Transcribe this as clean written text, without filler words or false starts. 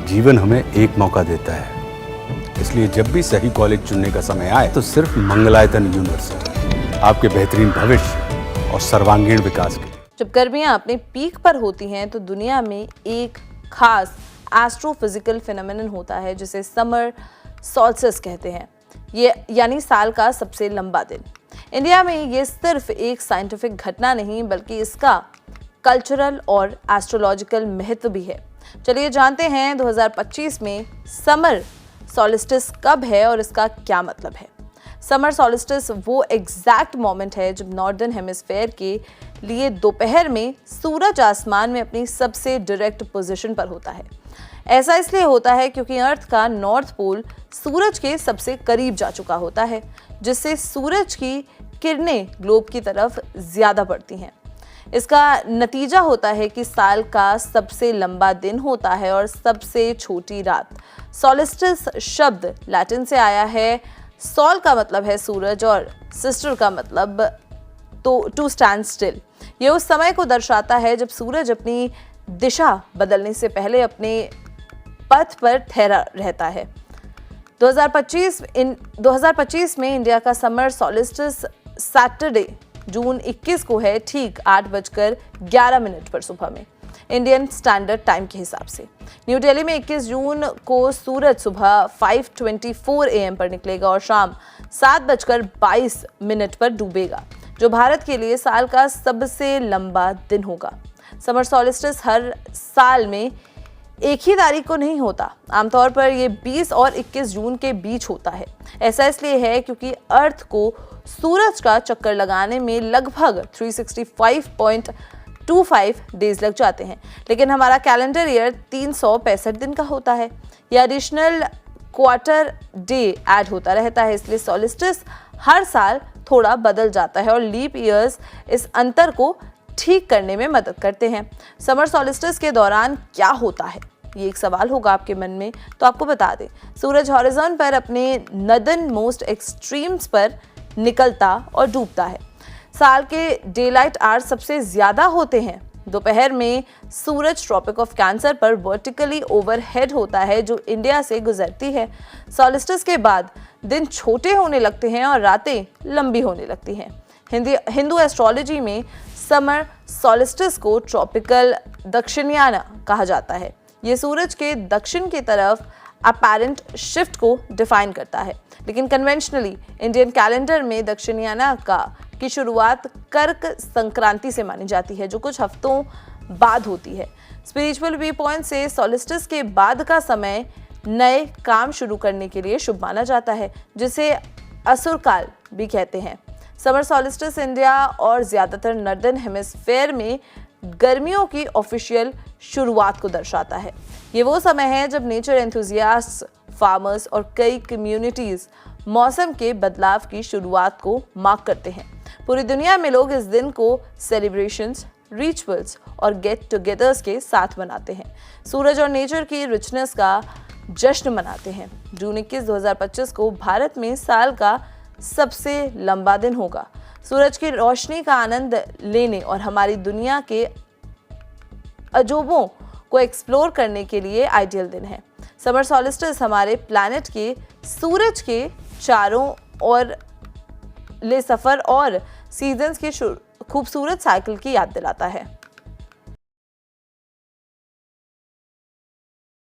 जीवन हमें एक मौका देता है, इसलिए जब भी सही कॉलेज चुनने का समय आए तो सिर्फ मंगलायतन यूनिवर्सिटी आपके बेहतरीन भविष्य और सर्वांगीण विकास के लिए। जब गर्मियां अपने पीक पर होती हैं तो दुनिया में एक खास एस्ट्रोफिजिकल फिनोमेनन होता है जिसे समर सॉल्स्टिस कहते हैं। ये यानी साल का सबसे लंबा दिन। इंडिया में ये सिर्फ एक साइंटिफिक घटना नहीं बल्कि इसका कल्चरल और एस्ट्रोलॉजिकल महत्व भी है। चलिए जानते हैं 2025 में समर सॉल्स्टिस कब है और इसका क्या मतलब है। समर सॉल्स्टिस वो एग्जैक्ट मोमेंट है जब नॉर्दर्न हेमिस्फेयर के लिए दोपहर में सूरज आसमान में अपनी सबसे डायरेक्ट पोजीशन पर होता है। ऐसा इसलिए होता है क्योंकि अर्थ का नॉर्थ पोल सूरज के सबसे करीब जा चुका होता है, जिससे सूरज की किरणें ग्लोब की तरफ ज्यादा पड़ती हैं। इसका नतीजा होता है कि साल का सबसे लंबा दिन होता है और सबसे छोटी रात। सॉल्स्टिस शब्द लैटिन से आया है। सॉल का मतलब है सूरज और सिस्टर का मतलब टू स्टैंड स्टिल। ये उस समय को दर्शाता है जब सूरज अपनी दिशा बदलने से पहले अपने पथ पर ठहरा रहता है। 2025 में इंडिया का समर सॉल्स्टिस सैटरडे जून 21 को है, ठीक 8:11 पर सुबह में इंडियन स्टैंडर्ड टाइम के हिसाब से। न्यू दिल्ली में 21 जून को सूरज सुबह 5:24 AM पर निकलेगा और शाम 7:22 पर डूबेगा, जो भारत के लिए साल का सबसे लंबा दिन होगा। समर सॉल्स्टिस हर साल में एक ही तारीख को नहीं होता। आमतौर पर ये 20 और 21 जून के बीच होता है। ऐसा इसलिए है क्योंककि अर्थ को सूरज का चक्कर लगाने में लगभग 365.25 डेज लग जाते हैं, लेकिन हमारा कैलेंडर ईयर 365 दिन का होता है। यह एडिशनल क्वार्टर डे ऐड होता रहता है, इसलिए सॉल्स्टिस हर साल थोड़ा बदल जाता है और लीप ईयर्स इस अंतर को ठीक करने में मदद करते हैं। समर सॉल्स्टिस के दौरान क्या होता है, ये एक सवाल होगा आपके मन में, तो आपको बता दें। सूरज हॉरिजॉन पर अपने नदर्न मोस्ट एक्सट्रीम्स पर निकलता और डूबता है। साल के डेलाइट आवर्स सबसे ज्यादा होते हैं। दोपहर में सूरज ट्रॉपिक ऑफ कैंसर पर वर्टिकली ओवरहेड होता है, जो इंडिया से गुजरती है। सॉल्स्टिस के बाद दिन छोटे होने लगते हैं और रातें लंबी होने लगती हैं। हिंदू एस्ट्रोलॉजी में समर सॉल्स्टिस को ट्रॉपिकल दक्षिणायन कहा जाता है। ये सूरज के दक्षिण की तरफ अपैरेंट शिफ्ट को डिफाइन करता है, लेकिन कन्वेंशनली इंडियन कैलेंडर में दक्षिणायन की शुरुआत कर्क संक्रांति से मानी जाती है, जो कुछ हफ्तों बाद होती है। स्पिरिचुअल व्यू पॉइंट से सॉल्स्टिस के बाद का समय नए काम शुरू करने के लिए शुभ माना जाता है, जिसे असुर काल भी कहते हैं। समर सॉल्स्टिस इंडिया और ज्यादातर नॉर्दर्न हेमिस्फेयर में गर्मियों की ऑफिशियल शुरुआत को दर्शाता है। ये वो समय है जब नेचर एंथुजियास्ट, फार्मर्स और कई कम्युनिटीज मौसम के बदलाव की शुरुआत को मार्क करते हैं। पूरी दुनिया में लोग इस दिन को सेलिब्रेशंस, रिचुअल्स और गेट टुगेदर्स के साथ मनाते हैं। सूरज और नेचर की रिचनेस का जश्न मनाते हैं। जून 21, 2025 को भारत में साल का सबसे लंबा दिन होगा। सूरज की रोशनी का आनंद लेने और हमारी दुनिया के अजूबों को एक्सप्लोर करने के लिए आइडियल दिन है। समर सॉल्स्टिस हमारे प्लैनेट के सूरज के चारों ओर ले सफर और सीजन्स के खूबसूरत साइकिल की याद दिलाता है।